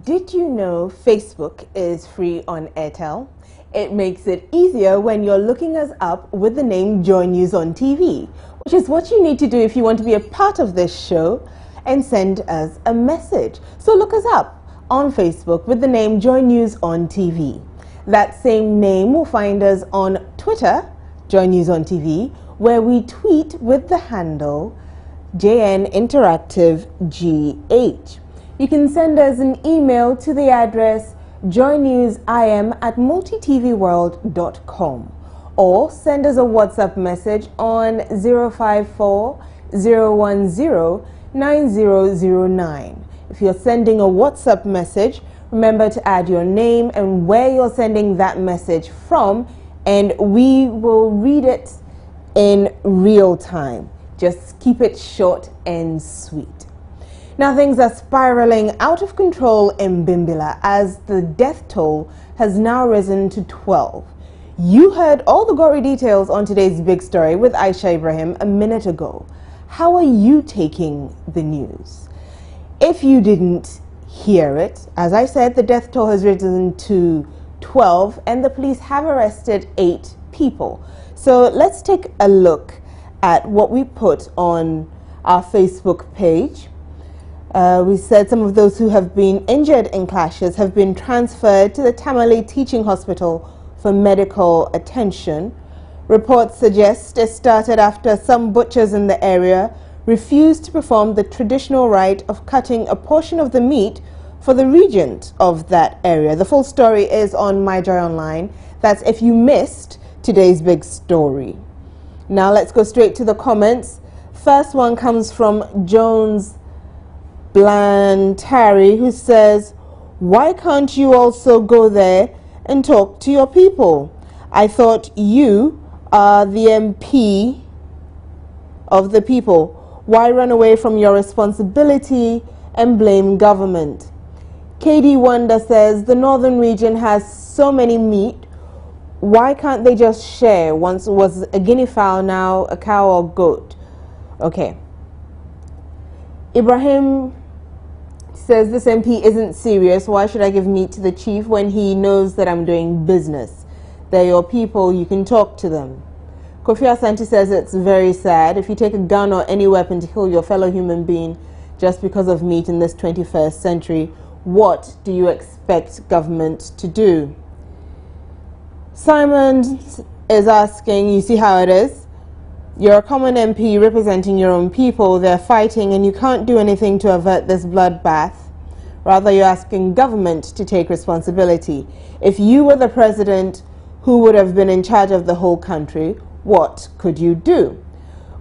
Did you know Facebook is free on Airtel? It makes it easier when you're looking us up with the name Joy News on TV, which is what you need to do if you want to be a part of this show and send us a message. So look us up on Facebook with the name Joy News on TV. That same name will find us on Twitter, Joy News on TV, where we tweet with the handle JN Interactive GH. You can send us an email to the address joynewsim@multitvworld.com or send us a WhatsApp message on 054-010-9009. If you're sending a WhatsApp message, remember to add your name and where you're sending that message from, and we will read it in real time. Just keep it short and sweet. Now things are spiraling out of control in Bimbilla as the death toll has now risen to 12. You heard all the gory details on today's big story with Aisha Ibrahim a minute ago. How are you taking the news? If you didn't hear it, as I said, the death toll has risen to 12 and the police have arrested 8 people. So let's take a look at what we put on our Facebook page. We said some of those who have been injured in clashes have been transferred to the Tamale Teaching Hospital for medical attention. Reports suggest it started after some butchers in the area refused to perform the traditional rite of cutting a portion of the meat for the regent of that area. The full story is on MyJoy Online. That's if you missed today's big story. Now let's go straight to the comments. First one comes from Jones Blantari, who says, "Why can't you also go there and talk to your people? I thought you are the MP of the people. Why run away from your responsibility and blame government?" KD Wonder says, "The northern region has so many meat. Why can't they just share? Once it was a guinea fowl, now a cow or goat." Okay. Ibrahim says, "This MP isn't serious. Why should I give meat to the chief when he knows that I'm doing business? They're your people. You can talk to them." Kofi Asante says, "It's very sad. If you take a gun or any weapon to kill your fellow human being just because of meat in this 21st century, what do you expect government to do?" Simon is asking, you see how it is? You're a common MP representing your own people. They're fighting and you can't do anything to avert this bloodbath. Rather, you're asking government to take responsibility. If you were the president who would have been in charge of the whole country, what could you do?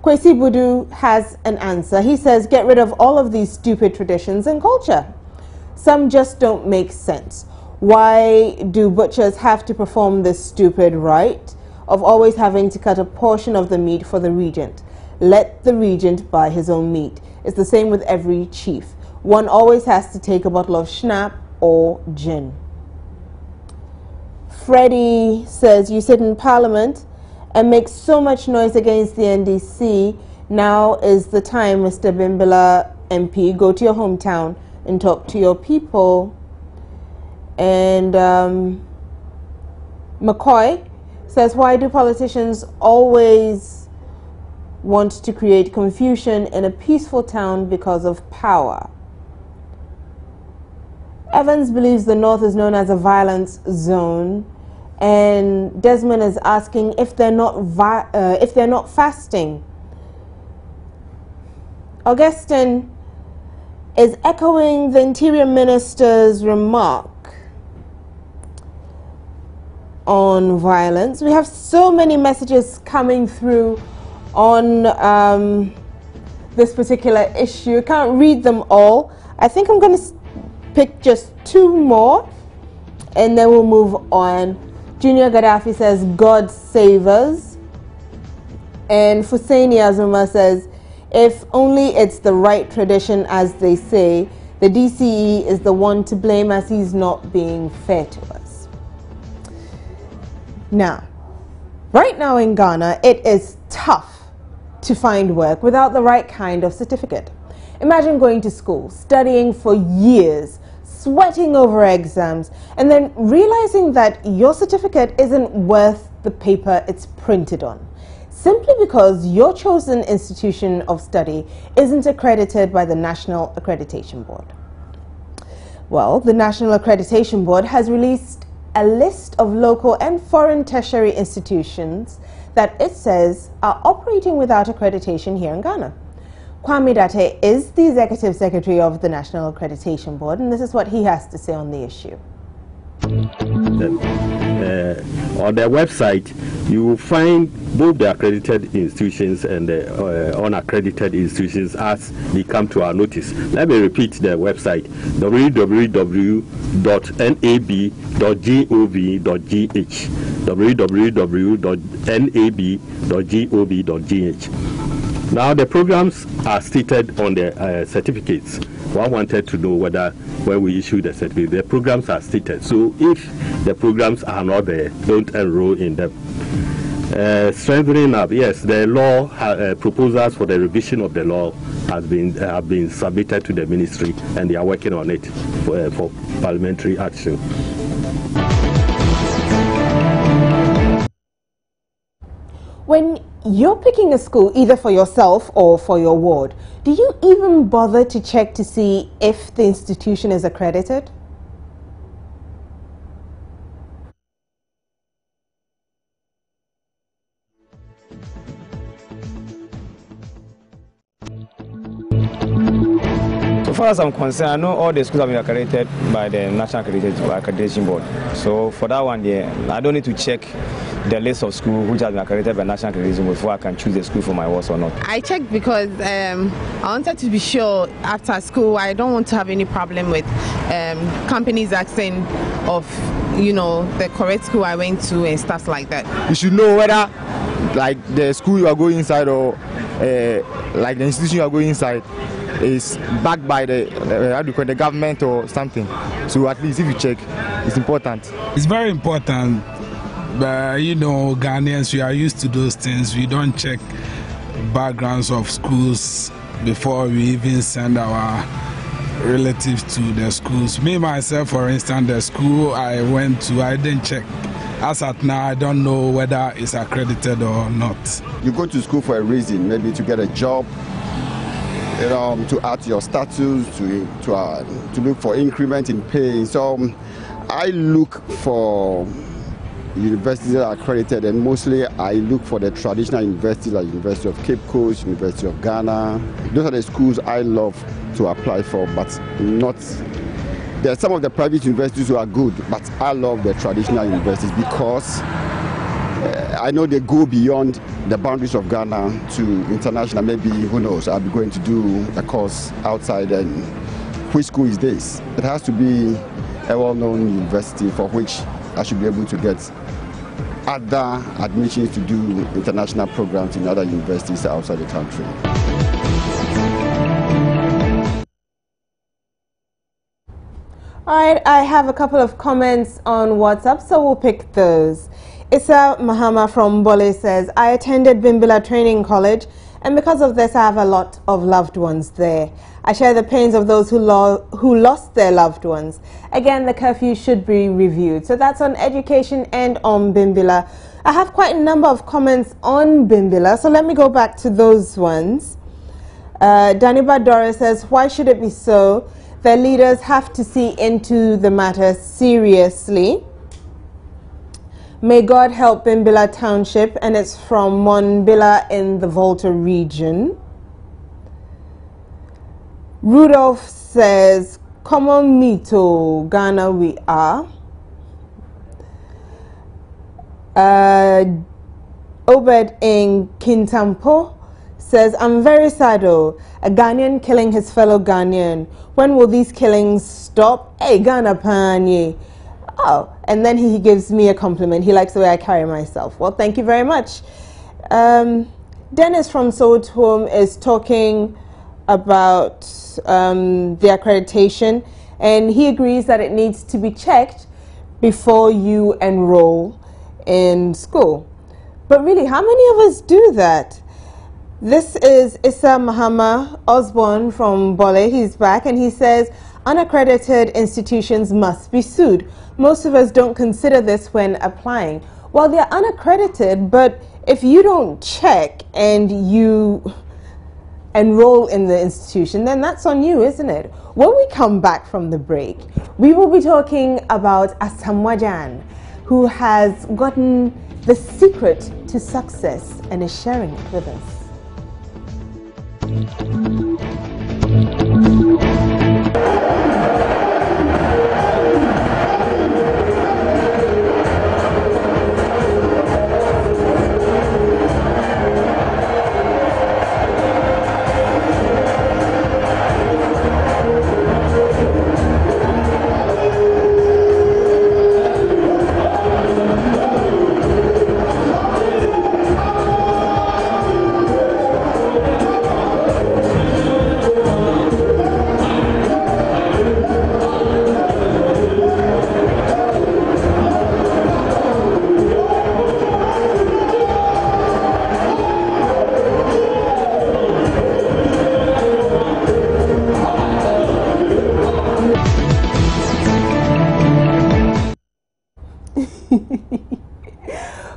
Kwesi Budu has an answer. He says, "Get rid of all of these stupid traditions and culture. Some just don't make sense. Why do butchers have to perform this stupid rite of always having to cut a portion of the meat for the regent? Let the regent buy his own meat. It's the same with every chief. One always has to take a bottle of schnapp or gin." Freddie says, "You sit in parliament and make so much noise against the NDC. Now is the time, Mr. Bimbilla MP. Go to your hometown and talk to your people." And McCoy says, "Why do politicians always want to create confusion in a peaceful town because of power?" Evans believes the North is known as a violence zone, and Desmond is asking if they're not fasting. Augustine is echoing the Interior Minister's remark on violence. We have so many messages coming through on this particular issue. I can't read them all. I think I'm going to pick just 2 more and then we'll move on. Junior Gaddafi says, "God save us." And Husseini Azuma says, "If only it's the right tradition as they say, the DCE is the one to blame as he's not being fair to us." Now, right now in Ghana, it is tough to find work without the right kind of certificate. Imagine going to school, studying for years, sweating over exams, and then realizing that your certificate isn't worth the paper it's printed on, simply because your chosen institution of study isn't accredited by the National Accreditation Board. Well, the National Accreditation Board has released a list of local and foreign tertiary institutions that it says are operating without accreditation here in Ghana. Kwame Date is the Executive Secretary of the National Accreditation Board, and this is what he has to say on the issue. On their website, you will find both the accredited institutions and the unaccredited institutions as they come to our notice. Let me repeat the website: www.nab.gov.gh www.nab.gov.gh. Now, the programs are stated on the certificates. One wanted to know whether when we issue the certificate, the programs are stated. So if the programs are not there, don't enroll in them. Strengthening up, yes, the law proposals for the revision of the law have been submitted to the ministry, and they are working on it for parliamentary action. When you're picking a school, either for yourself or for your ward, do you even bother to check to see if the institution is accredited? So far as I'm concerned, I know all the schools have been accredited by the National Accreditation Board. So for that one, I don't need to check the list of schools which have been accredited by National Accreditation Board before I can choose the school for my wards or not. I checked because I wanted to be sure after school. I don't want to have any problem with companies asking of, you know, the correct school I went to and stuff like that. You should know whether like the school you are going inside or like the institution you are going inside is backed by the the government or something. So at least if you check, it's important. It's very important, but you know, Ghanaians, we are used to those things. We don't check backgrounds of schools before we even send our relatives to the schools. Me myself, for instance, the school I went to, I didn't check. As at now, I don't know whether it's accredited or not. You go to school for a reason, maybe to get a job, you know, to add to your status, to look for increment in pay. So I look for universities that are accredited, and mostly I look for the traditional universities like University of Cape Coast, University of Ghana. Those are the schools I love to apply for, but not. There are some of the private universities who are good, but I love the traditional universities because I know they go beyond the boundaries of Ghana to international. Maybe, who knows, I'll be going to do a course outside, and which school is this? It has to be a well-known university for which I should be able to get other admissions to do international programs in other universities outside the country. All right, I have a couple of comments on WhatsApp, so we'll pick those. Issa Mahama from Bole says, I attended Bimbilla Training College, and because of this, I have a lot of loved ones there. I share the pains of those who lost their loved ones. Again, the curfew should be reviewed. So that's on education and on Bimbilla. I have quite a number of comments on Bimbilla, so let me go back to those ones. Daniba Dora says, why should it be so? Their leaders have to see into the matter seriously. May God help Bimbilla Township, and it's from Monbilla in the Volta region. Rudolph says, Common Mito, Ghana we are. Obed in Kintampo says, I'm very sad, a Ghanaian killing his fellow Ghanaian. When will these killings stop? Hey, Ghana Panye. Oh, and then he gives me a compliment. He likes the way I carry myself. Well, thank you very much. Dennis from Sold Home is talking about the accreditation, and he agrees that it needs to be checked before you enroll in school. But really, how many of us do that? This is Issa Mahama Osborne from Bole. He's back, and he says, unaccredited institutions must be sued. Most of us don't consider this when applying. Well, they're unaccredited, but if you don't check and you enroll in the institution, then that's on you, isn't it? When we come back from the break, we will be talking about Asamoah Gyan, who has gotten the secret to success and is sharing it with us.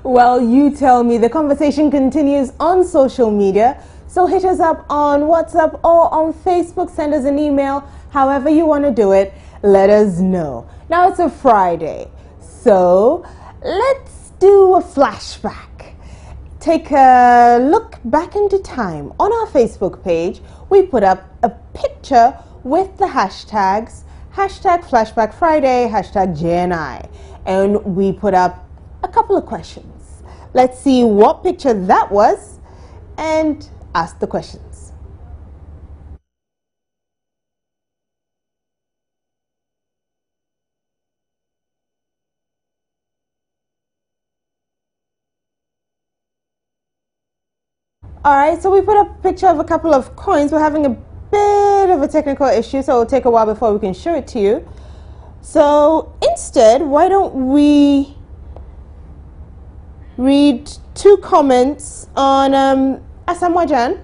Well, you tell me. The conversation continues on social media, so hit us up on WhatsApp or on Facebook. Send us an email. However you want to do it, let us know. Now it's a Friday, so let's do a flashback. Take a look back into time. On our Facebook page, we put up a picture with the hashtags #Flashback Friday, #JNI, and we put up a couple of questions. Let's see what picture that was and ask the questions. Alright, so we put up a picture of a couple of coins. We're having a bit of a technical issue, so it'll take a while before we can show it to you. So instead, why don't we read two comments on Asamoah Gyan.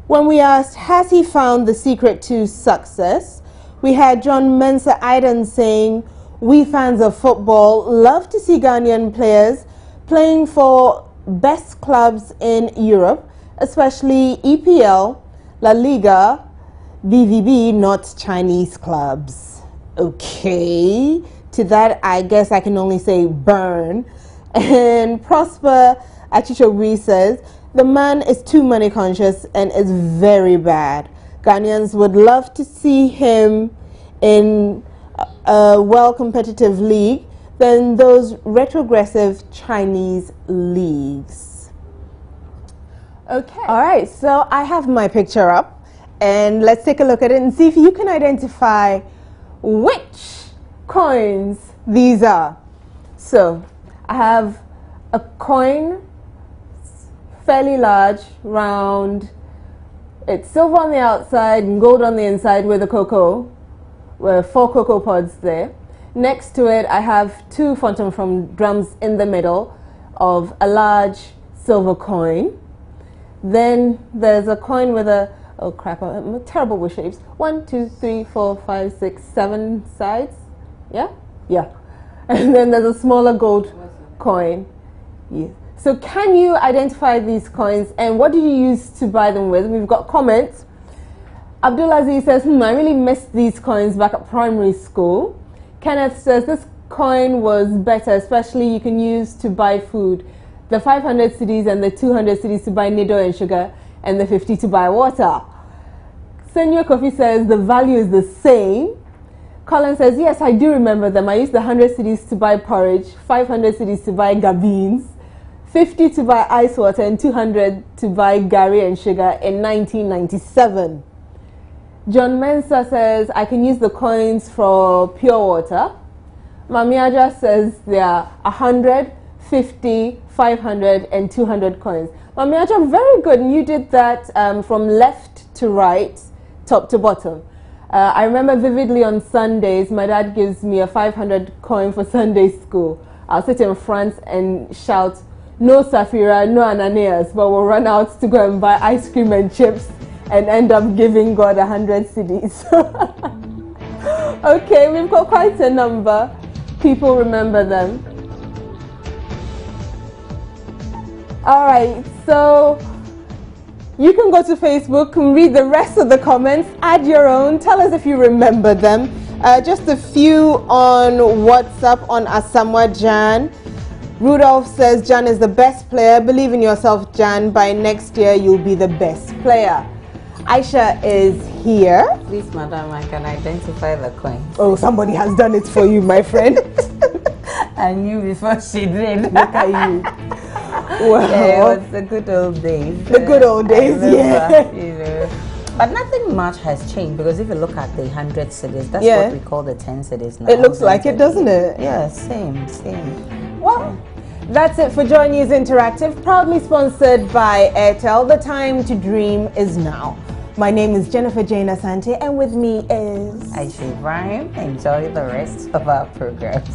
When we asked, has he found the secret to success? We had John Mensah Aidan saying, we fans of football love to see Ghanaian players playing for best clubs in Europe, especially EPL, La Liga, BVB, not Chinese clubs. Okay, to that I guess I can only say burn. And Prosper Achichogui says, the man is too money conscious and is very bad. Ghanaians would love to see him in a well competitive league than those retrogressive Chinese leagues. Okay. All right, so I have my picture up and let's take a look at it and see if you can identify which coins these are. So I have a coin, fairly large, round. It's silver on the outside and gold on the inside with a cocoa, with 4 cocoa pods there. Next to it, I have 2 Phantom from drums in the middle of a large silver coin. Then there's a coin with a, oh crap, I'm terrible with shapes. 1, 2, 3, 4, 5, 6, 7 sides. Yeah? Yeah. And then there's a smaller gold coin. Yeah. So can you identify these coins and what did you use to buy them with? We've got comments. Abdulaziz says, I really missed these coins back at primary school. Kenneth says, this coin was better, especially you can use to buy food. The 500 cedis and the 200 cedis to buy nido and sugar and the 50 to buy water. Senor Kofi says, the value is the same. Colin says, yes, I do remember them. I used the 100 cedis to buy porridge, 500 cedis to buy gabines, 50 to buy ice water, and 200 to buy gari and sugar in 1997. John Mensah says, I can use the coins for pure water. Mamiaja says there are 100, 50, 500, and 200 coins. Mamiaja, very good. And you did that from left to right, top to bottom. I remember vividly on Sundays, my dad gives me a 500 coin for Sunday school. I'll sit in front and shout, no Safira, no Ananias, but we'll run out to go and buy ice cream and chips and end up giving God 100 cedis. Okay, we've got quite a number. People remember them. All right, so you can go to Facebook and read the rest of the comments, add your own, tell us if you remember them. Just a few on WhatsApp on Asamoah Jan. Rudolph says, Jan is the best player. Believe in yourself, Jan. By next year, you'll be the best player. Aisha is here. Please, madam, I can identify the coins. Oh, somebody has done it for you, my friend. I knew before she did. Look at you. Well, yeah, it was the good old days. The good old days, remember, yeah. You know. But nothing much has changed, because if you look at the 100 cedis, that's what we call the 10 cedis now. It looks like it, doesn't it? Yeah, same. Well, that's it for Joy News Interactive, proudly sponsored by Airtel. The time to dream is now. My name is Jennifer Jane Asante, and with me is Aisha Ibrahim. Enjoy the rest of our programs.